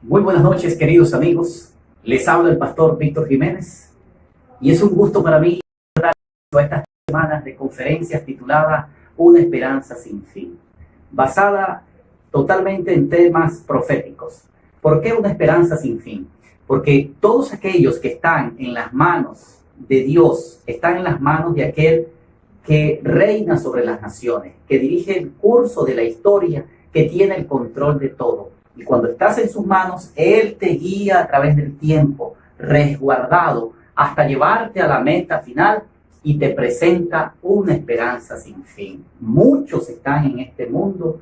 Muy buenas noches, queridos amigos. Les habla el pastor Víctor Jiménez y es un gusto para mí dar a estas semanas de conferencias tituladas Una esperanza sin fin, basada totalmente en temas proféticos. ¿Por qué una esperanza sin fin? Porque todos aquellos que están en las manos de Dios están en las manos de aquel que reina sobre las naciones, que dirige el curso de la historia, que tiene el control de todo. Y cuando estás en sus manos, Él te guía a través del tiempo, resguardado, hasta llevarte a la meta final y te presenta una esperanza sin fin. Muchos están en este mundo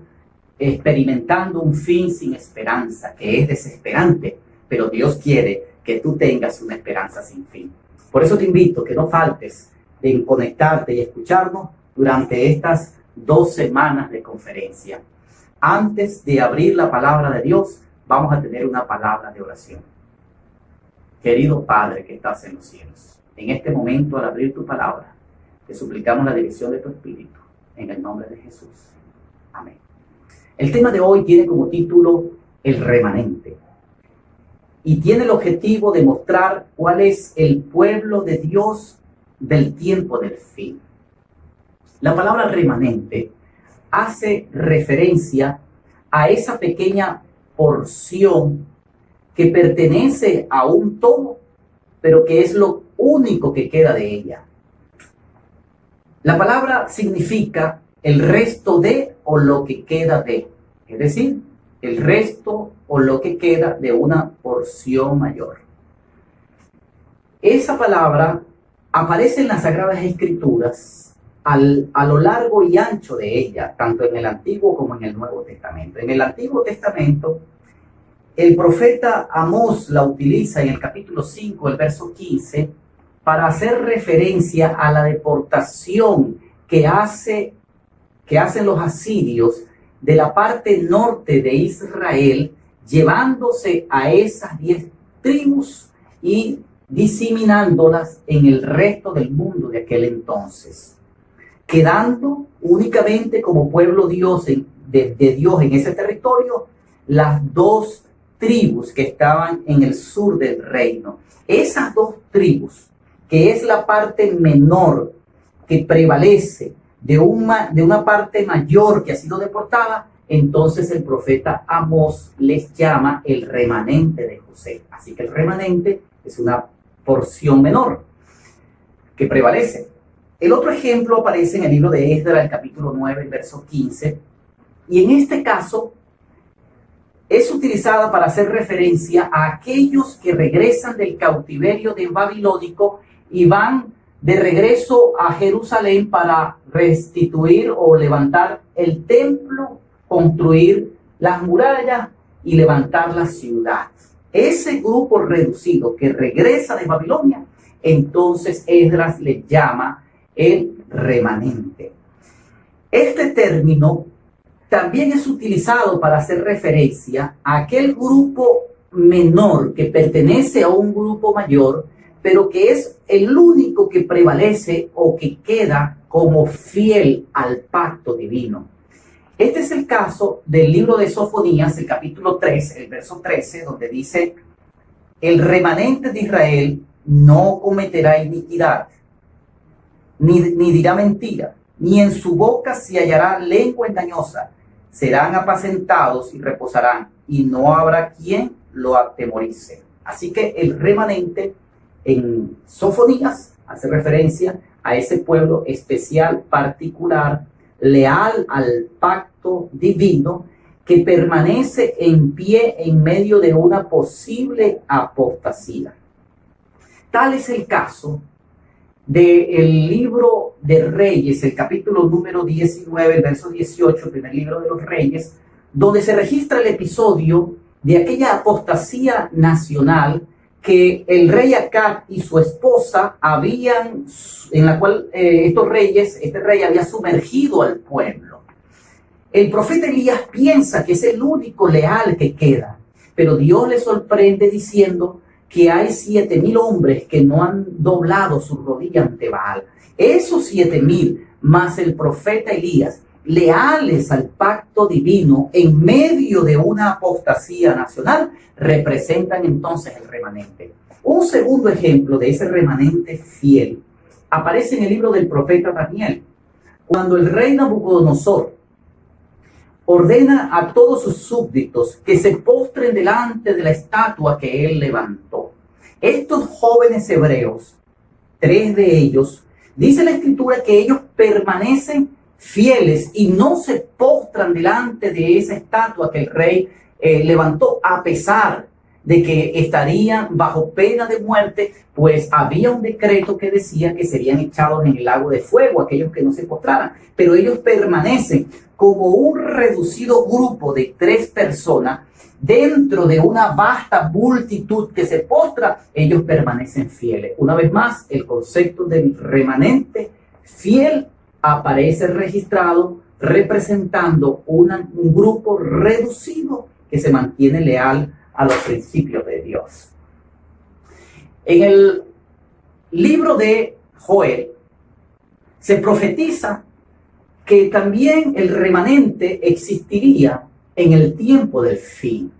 experimentando un fin sin esperanza, que es desesperante, pero Dios quiere que tú tengas una esperanza sin fin. Por eso te invito que no faltes en conectarte y escucharnos durante estas 2 semanas de conferencia. Antes de abrir la palabra de Dios, vamos a tener una palabra de oración. Querido Padre que estás en los cielos, en este momento al abrir tu palabra, te suplicamos la dirección de tu Espíritu, en el nombre de Jesús. Amén. El tema de hoy tiene como título El remanente y tiene el objetivo de mostrar cuál es el pueblo de Dios del tiempo del fin. La palabra remanente hace referencia a esa pequeña porción que pertenece a un todo, pero que es lo único que queda de ella. La palabra significa el resto de o lo que queda de, es decir, el resto o lo que queda de una porción mayor. Esa palabra aparece en las Sagradas Escrituras a lo largo y ancho de ella, tanto en el Antiguo como en el Nuevo Testamento. En el Antiguo Testamento, el profeta Amós la utiliza en el capítulo 5, el verso 15, para hacer referencia a la deportación que hacen los asirios de la parte norte de Israel, llevándose a esas 10 tribus y diseminándolas en el resto del mundo de aquel entonces, quedando únicamente como pueblo de Dios en ese territorio las 2 tribus que estaban en el sur del reino. Esas 2 tribus, que es la parte menor que prevalece de una parte mayor que ha sido deportada, entonces el profeta Amós les llama el remanente de José. Así que el remanente es una porción menor que prevalece. El otro ejemplo aparece en el libro de Esdras, el capítulo 9, verso 15, y en este caso es utilizada para hacer referencia a aquellos que regresan del cautiverio de babilónico y van de regreso a Jerusalén para restituir o levantar el templo, construir las murallas y levantar la ciudad. Ese grupo reducido que regresa de Babilonia, entonces Esdras le llama el remanente. Este término también es utilizado para hacer referencia a aquel grupo menor que pertenece a un grupo mayor, pero que es el único que prevalece o que queda como fiel al pacto divino. Este es el caso del libro de Sofonías, el capítulo 3, el verso 13, donde dice: el remanente de Israel no cometerá iniquidad, ni dirá mentira, ni en su boca se hallará lengua engañosa. Serán apacentados y reposarán, y no habrá quien lo atemorice. Así que el remanente en Sofonías hace referencia a ese pueblo especial, particular, leal al pacto divino, que permanece en pie en medio de una posible apostasía. Tal es el caso del libro de Reyes, el capítulo número 19, el verso 18, el primer libro de los Reyes, donde se registra el episodio de aquella apostasía nacional que el rey Acab y su esposa en la cual este rey había sumergido al pueblo. El profeta Elías piensa que es el único leal que queda, pero Dios le sorprende diciendo que hay 7,000 hombres que no han doblado su rodilla ante Baal. Esos 7,000 más el profeta Elías leales al pacto divino en medio de una apostasía nacional, representan entonces el remanente. Un segundo ejemplo de ese remanente fiel aparece en el libro del profeta Daniel, cuando el rey Nabucodonosor ordena a todos sus súbditos que se postren delante de la estatua que él levantó. Estos jóvenes hebreos, 3 de ellos, dice la escritura que ellos permanecen fieles y no se postran delante de esa estatua que el rey levantó, a pesar de que estarían bajo pena de muerte, pues había un decreto que decía que serían echados en el lago de fuego aquellos que no se postraran. Pero ellos permanecen como un reducido grupo de 3 personas dentro de una vasta multitud que se postra. Ellos permanecen fieles. Una vez más, el concepto del remanente fiel aparece registrado representando un grupo reducido que se mantiene leal a los principios de Dios. En el libro de Joel se profetiza que también el remanente existiría en el tiempo del fin.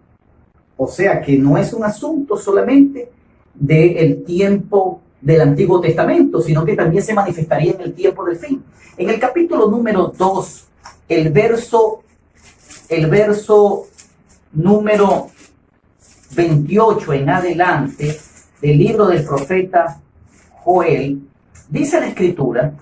O sea que no es un asunto solamente del tiempo del Antiguo Testamento, sino que también se manifestaría en el tiempo del fin. En el capítulo número 2, el verso número 28 en adelante del libro del profeta Joel, dice la escritura: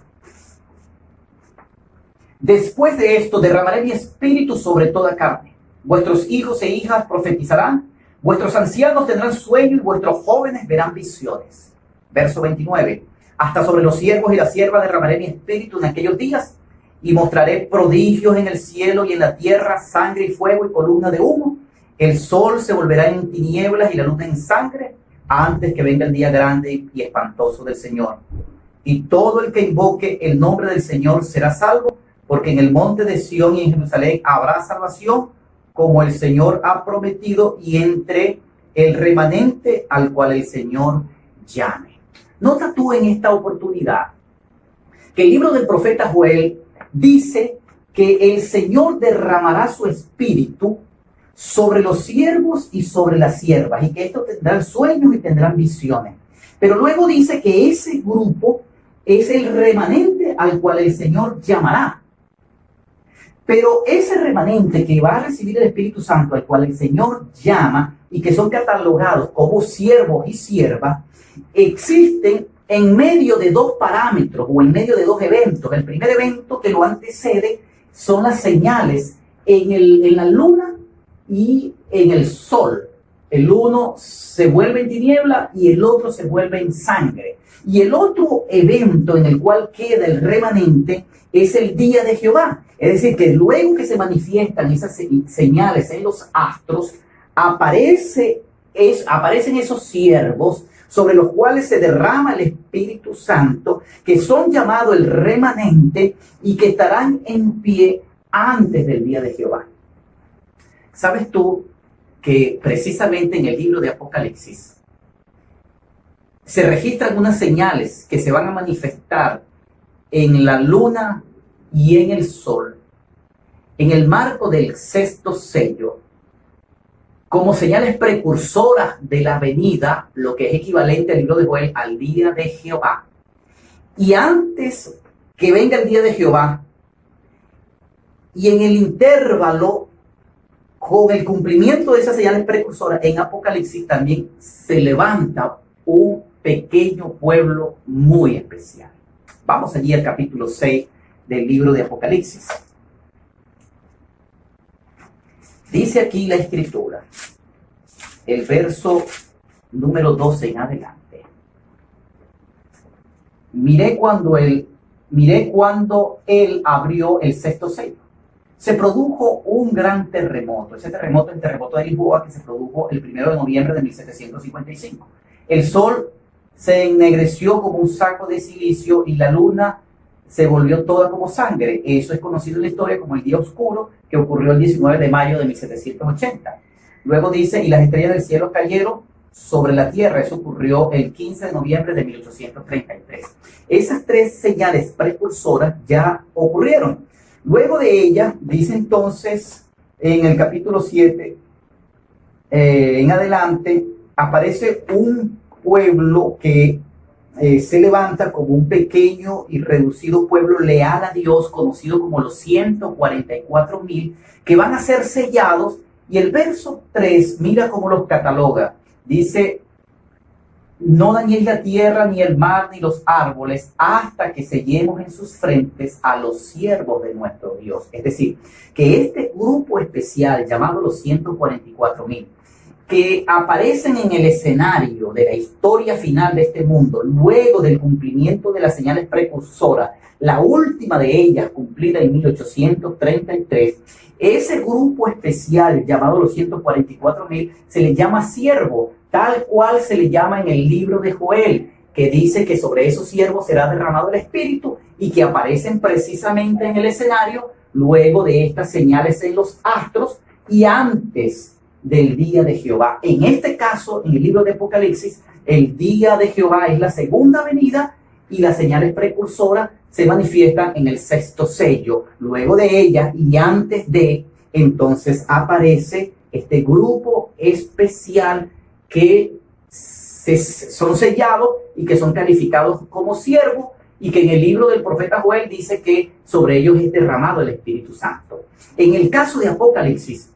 después de esto derramaré mi espíritu sobre toda carne. Vuestros hijos e hijas profetizarán, vuestros ancianos tendrán sueño y vuestros jóvenes verán visiones. Verso 29. Hasta sobre los siervos y las siervas derramaré mi espíritu en aquellos días y mostraré prodigios en el cielo y en la tierra, sangre y fuego y columna de humo. El sol se volverá en tinieblas y la luna en sangre antes que venga el día grande y espantoso del Señor. Y todo el que invoque el nombre del Señor será salvo, porque en el monte de Sión y en Jerusalén habrá salvación, como el Señor ha prometido, y entre el remanente al cual el Señor llame. Nota tú en esta oportunidad que el libro del profeta Joel dice que el Señor derramará su espíritu sobre los siervos y sobre las siervas, y que estos tendrán sueños y tendrán visiones. Pero luego dice que ese grupo es el remanente al cual el Señor llamará. Pero ese remanente que va a recibir el Espíritu Santo, al cual el Señor llama, y que son catalogados como siervos y siervas, existen en medio de 2 parámetros o en medio de 2 eventos. El primer evento que lo antecede son las señales en la luna y en el sol. El uno se vuelve en tiniebla y el otro se vuelve en sangre. Y el otro evento en el cual queda el remanente es el día de Jehová. Es decir, que luego que se manifiestan esas señales en los astros, aparecen esos siervos sobre los cuales se derrama el Espíritu Santo, que son llamados el remanente y que estarán en pie antes del día de Jehová. ¿Sabes tú que precisamente en el libro de Apocalipsis se registran unas señales que se van a manifestar en la luna y en el sol, en el marco del 6º sello, como señales precursoras de la venida, lo que es equivalente al libro de Joel, al día de Jehová? Y antes que venga el día de Jehová, y en el intervalo, con el cumplimiento de esas señales precursoras, en Apocalipsis también se levanta un pequeño pueblo muy especial. Vamos allí al capítulo 6 del libro de Apocalipsis. Dice aquí la escritura, el verso número 12 en adelante. Miré cuando él abrió el 6º sello. Se produjo un gran terremoto. Ese terremoto, el terremoto de Lisboa, que se produjo el 1 de noviembre de 1755. El sol se ennegreció como un saco de silicio y la luna se volvió toda como sangre. Eso es conocido en la historia como el día oscuro, que ocurrió el 19 de mayo de 1780. Luego dice, y las estrellas del cielo cayeron sobre la tierra. Eso ocurrió el 15 de noviembre de 1833. Esas 3 señales precursoras ya ocurrieron. Luego de ella, dice entonces en el capítulo 7, en adelante, aparece un pueblo que se levanta como un pequeño y reducido pueblo leal a Dios, conocido como los 144,000, que van a ser sellados. Y el verso 3, mira cómo los cataloga. Dice: no dañéis la tierra, ni el mar, ni los árboles, hasta que sellemos en sus frentes a los siervos de nuestro Dios. Es decir, que este grupo especial, llamado los 144,000, que aparecen en el escenario de la historia final de este mundo, luego del cumplimiento de las señales precursoras, la última de ellas cumplida en 1833, ese grupo especial llamado los 144,000 se le llama siervo, tal cual se le llama en el libro de Joel, que dice que sobre esos siervos será derramado el Espíritu, y que aparecen precisamente en el escenario luego de estas señales en los astros y antes del día de Jehová. En este caso, en el libro de Apocalipsis, el día de Jehová es la segunda venida, y las señales precursoras se manifiestan en el sexto sello. Luego de ella y antes de, entonces aparece este grupo especial que son sellados y que son calificados como siervos, y que en el libro del profeta Joel dice que sobre ellos es derramado el Espíritu Santo. En el caso de Apocalipsis,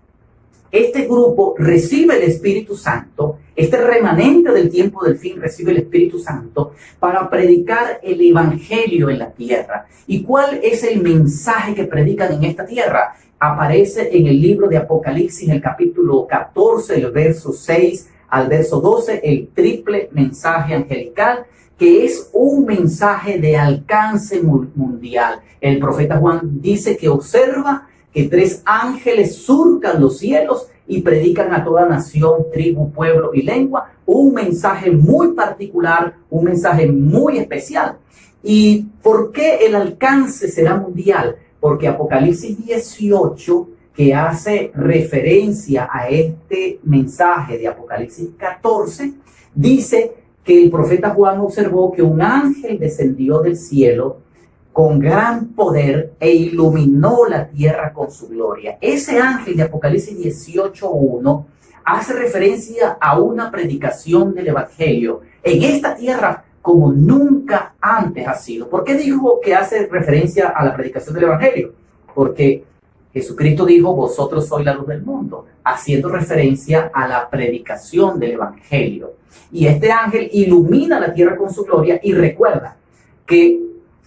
este grupo recibe el Espíritu Santo, este remanente del tiempo del fin recibe el Espíritu Santo para predicar el Evangelio en la tierra. ¿Y cuál es el mensaje que predican en esta tierra? Aparece en el libro de Apocalipsis, el capítulo 14, el verso 6 al verso 12, el triple mensaje angelical, que es un mensaje de alcance mundial. El profeta Juan dice que observa que 3 ángeles surcan los cielos y predican a toda nación, tribu, pueblo y lengua un mensaje muy particular, un mensaje muy especial. ¿Y por qué el alcance será mundial? Porque Apocalipsis 18, que hace referencia a este mensaje de Apocalipsis 14, dice que el profeta Juan observó que un ángel descendió del cielo con gran poder e iluminó la tierra con su gloria. Ese ángel de Apocalipsis 18:1 hace referencia a una predicación del Evangelio en esta tierra como nunca antes ha sido. ¿Por qué dijo que hace referencia a la predicación del Evangelio? Porque Jesucristo dijo: vosotros sois la luz del mundo, haciendo referencia a la predicación del Evangelio. Y este ángel ilumina la tierra con su gloria, y recuerda que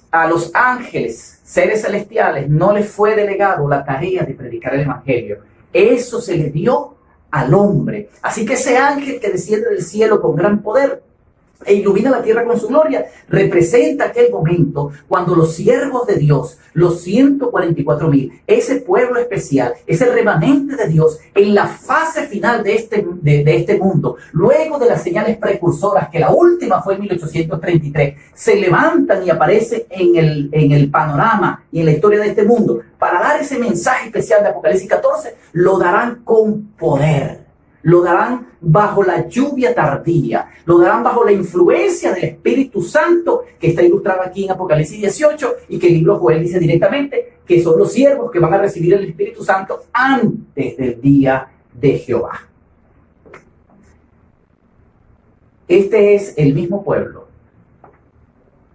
a los ángeles, seres celestiales, no les fue delegado la tarea de predicar el Evangelio. Eso se le dio al hombre. Así que ese ángel que desciende del cielo con gran poder e ilumina la tierra con su gloria, representa aquel momento cuando los siervos de Dios, los 144,000, ese pueblo especial, ese remanente de Dios, en la fase final de este mundo, luego de las señales precursoras, que la última fue en 1833, se levantan y aparecen en el panorama y en la historia de este mundo para dar ese mensaje especial de Apocalipsis 14. Lo darán con poder. Lo darán bajo la lluvia tardía, lo darán bajo la influencia del Espíritu Santo, que está ilustrado aquí en Apocalipsis 18, y que el libro Joel dice directamente que son los siervos que van a recibir el Espíritu Santo antes del día de Jehová. Este es el mismo pueblo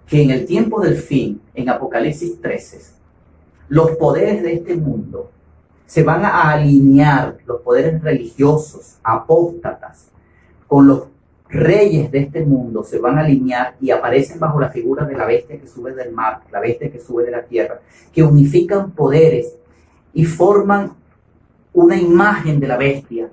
que en el tiempo del fin, en Apocalipsis 13, los poderes de este mundo se van a alinear, los poderes religiosos, apóstatas, con los reyes de este mundo, se van a alinear y aparecen bajo la figura de la bestia que sube del mar, la bestia que sube de la tierra, que unifican poderes y forman una imagen de la bestia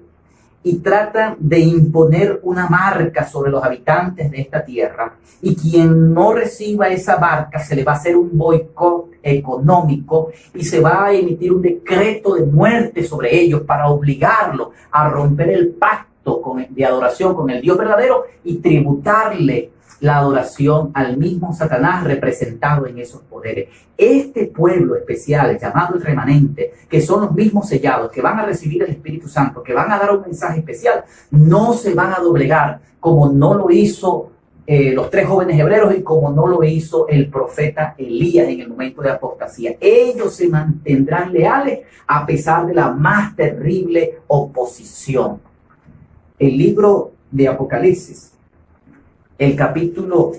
y tratan de imponer una marca sobre los habitantes de esta tierra, y quien no reciba esa marca se le va a hacer un boicot económico y se va a emitir un decreto de muerte sobre ellos para obligarlos a romper el pacto de adoración con el Dios verdadero y tributarle la adoración al mismo Satanás representado en esos poderes. Este pueblo especial llamado el remanente, que son los mismos sellados, que van a recibir el Espíritu Santo, que van a dar un mensaje especial, no se van a doblegar como no lo hizo los 3 jóvenes hebreos y como no lo hizo el profeta Elías en el momento de apostasía. Ellos se mantendrán leales a pesar de la más terrible oposición. El libro de Apocalipsis, el capítulo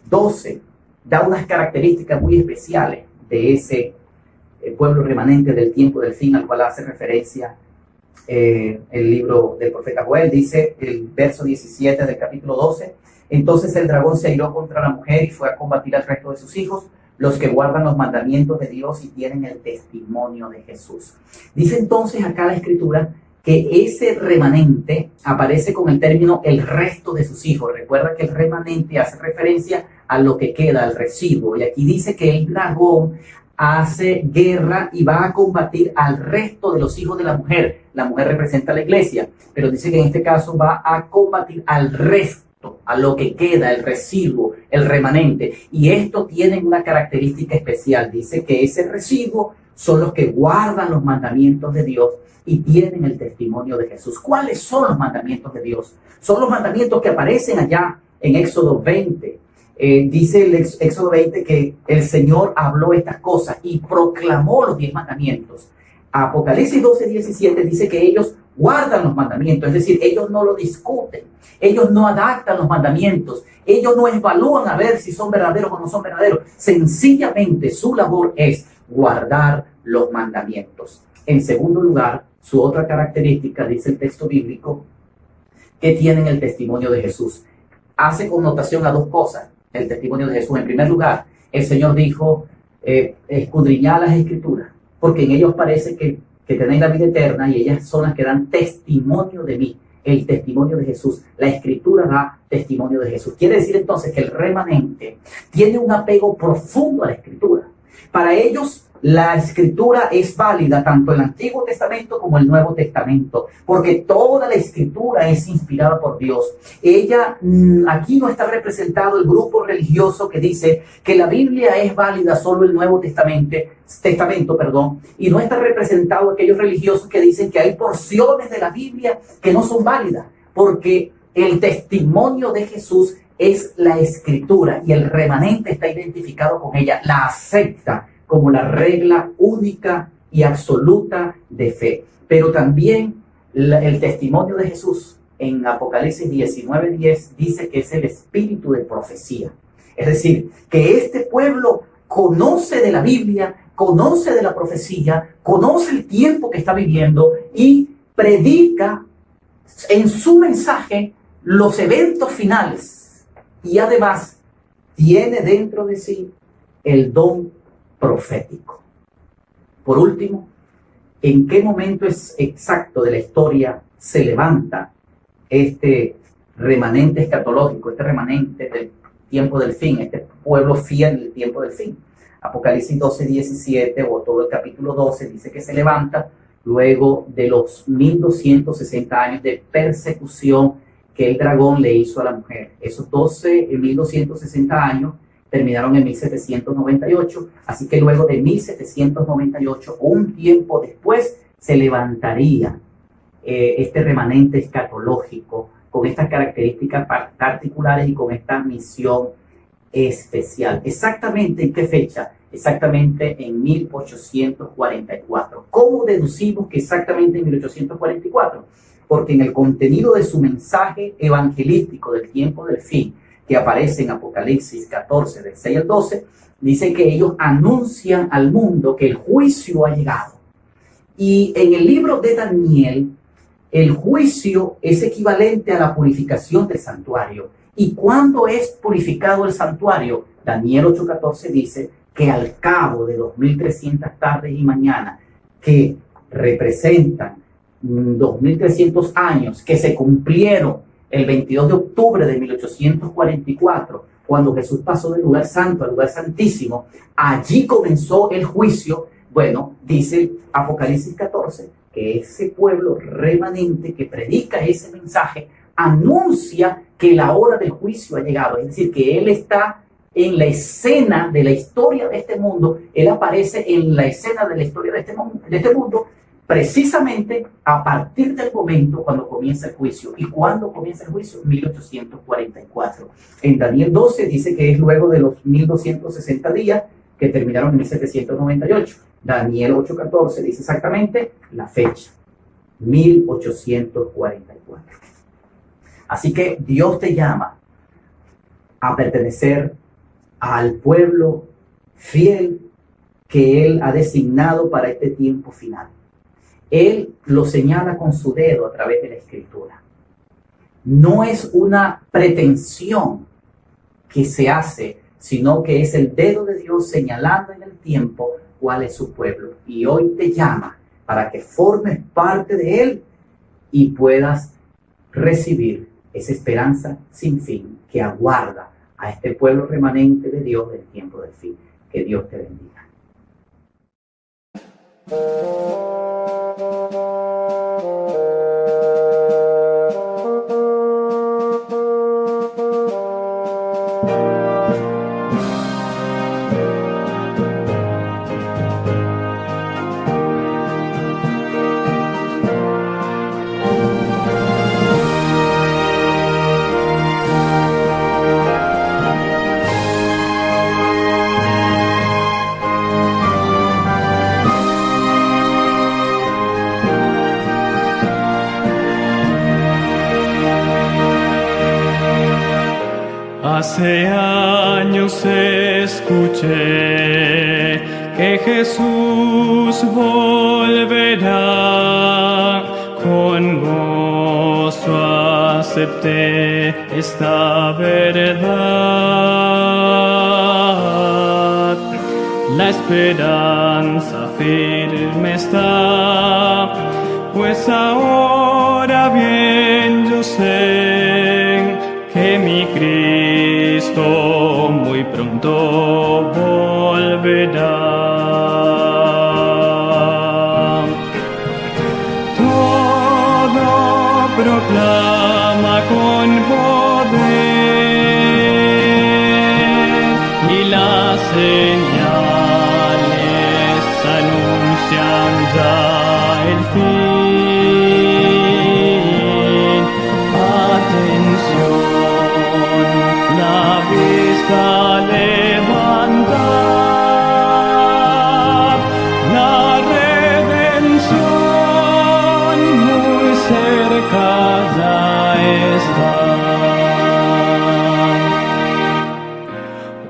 12, da unas características muy especiales de ese pueblo remanente del tiempo del fin al cual hace referencia el libro del profeta Joel. Dice el verso 17 del capítulo 12: entonces el dragón se airó contra la mujer y fue a combatir al resto de sus hijos, los que guardan los mandamientos de Dios y tienen el testimonio de Jesús. Dice entonces acá la escritura que ese remanente aparece con el término el resto de sus hijos. Recuerda que el remanente hace referencia a lo que queda, al residuo, y aquí dice que el dragón hace guerra y va a combatir al resto de los hijos de la mujer. La mujer representa a la iglesia, pero dice que en este caso va a combatir al resto, a lo que queda, el residuo, el remanente. Y esto tiene una característica especial. Dice que ese residuo son los que guardan los mandamientos de Dios y tienen el testimonio de Jesús. ¿Cuáles son los mandamientos de Dios? Son los mandamientos que aparecen allá en Éxodo 20. Dice el Éxodo 20 que el Señor habló estas cosas y proclamó los 10 mandamientos. Apocalipsis 12:17 dice que ellos guardan los mandamientos, es decir, ellos no lo discuten, ellos no adaptan los mandamientos, ellos no evalúan a ver si son verdaderos o no son verdaderos. Sencillamente su labor es guardar los mandamientos. En segundo lugar, su otra característica, dice el texto bíblico, que tienen el testimonio de Jesús. Hace connotación a 2 cosas. El testimonio de Jesús. En primer lugar, el Señor dijo, escudriñad las escrituras, porque en ellos parece que tenéis la vida eterna y ellas son las que dan testimonio de mí. El testimonio de Jesús. La escritura da testimonio de Jesús. Quiere decir entonces que el remanente tiene un apego profundo a la escritura. Para ellos, la escritura es válida tanto el Antiguo Testamento como el Nuevo Testamento, porque toda la escritura es inspirada por Dios. Ella, aquí no está representado el grupo religioso que dice que la Biblia es válida solo el Nuevo Testamento, y no está representado aquellos religiosos que dicen que hay porciones de la Biblia que no son válidas, porque el testimonio de Jesús es la escritura y el remanente está identificado con ella, la acepta como la regla única y absoluta de fe. Pero también el testimonio de Jesús en Apocalipsis 19:10 dice que es el espíritu de profecía. Es decir, que este pueblo conoce de la Biblia, conoce de la profecía, conoce el tiempo que está viviendo y predica en su mensaje los eventos finales. Y además tiene dentro de sí el don profético. Por último, ¿en qué momento es exacto de la historia se levanta este remanente escatológico, este remanente del tiempo del fin, este pueblo fiel del tiempo del fin? Apocalipsis 12:17 o todo el capítulo 12 dice que se levanta luego de los 1260 años de persecución que el dragón le hizo a la mujer. Esos 1260 años terminaron en 1798, así que luego de 1798, un tiempo después, se levantaría este remanente escatológico con estas características particulares y con esta misión especial. ¿Exactamente en qué fecha? Exactamente en 1844. ¿Cómo deducimos que exactamente en 1844? Porque en el contenido de su mensaje evangelístico del tiempo del fin, que aparece en Apocalipsis 14, del 6 al 12, dice que ellos anuncian al mundo que el juicio ha llegado. Y en el libro de Daniel, el juicio es equivalente a la purificación del santuario. ¿Y cuándo es purificado el santuario? Daniel 8:14 dice que al cabo de 2300 tardes y mañanas, que representan 2300 años que se cumplieron el 22 de octubre de 1844, cuando Jesús pasó del lugar santo al lugar santísimo, allí comenzó el juicio. Bueno, dice Apocalipsis 14, que ese pueblo remanente que predica ese mensaje anuncia que la hora del juicio ha llegado. Es decir, que Él está en la escena de la historia de este mundo, Él aparece en la escena de la historia de este mundo, precisamente a partir del momento cuando comienza el juicio. ¿Y cuándo comienza el juicio? 1844. En Daniel 12 dice que es luego de los 1260 días que terminaron en 1798. Daniel 8:14 dice exactamente la fecha, 1844. Así que Dios te llama a pertenecer al pueblo fiel que Él ha designado para este tiempo final. Él lo señala con su dedo a través de la Escritura. No es una pretensión que se hace, sino que es el dedo de Dios señalando en el tiempo cuál es su pueblo. Y hoy te llama para que formes parte de Él y puedas recibir esa esperanza sin fin que aguarda a este pueblo remanente de Dios del tiempo del fin. Que Dios te bendiga. Hace años escuché que Jesús volverá, con gozo acepté esta verdad. La esperanza firme está, pues ahora bien yo sé que mi Cristo muy pronto volverá. Todo proclama con poder y las señales anuncian ya el fin. Atención, la vista levantad, la redención muy cerca ya está.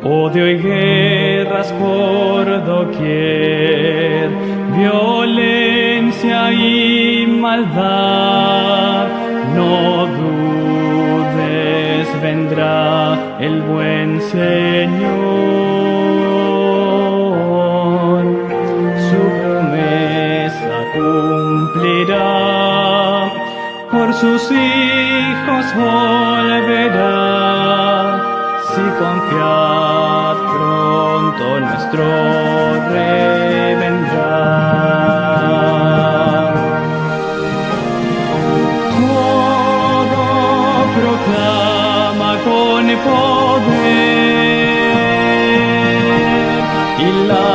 Odio y guerras por doquier, violencia y maldad, no dudes, vendrá el buen Señor, su promesa cumplirá, por sus hijos volverá. Si confiad, pronto nuestro Rey vendrá. Todo proclama con poder y la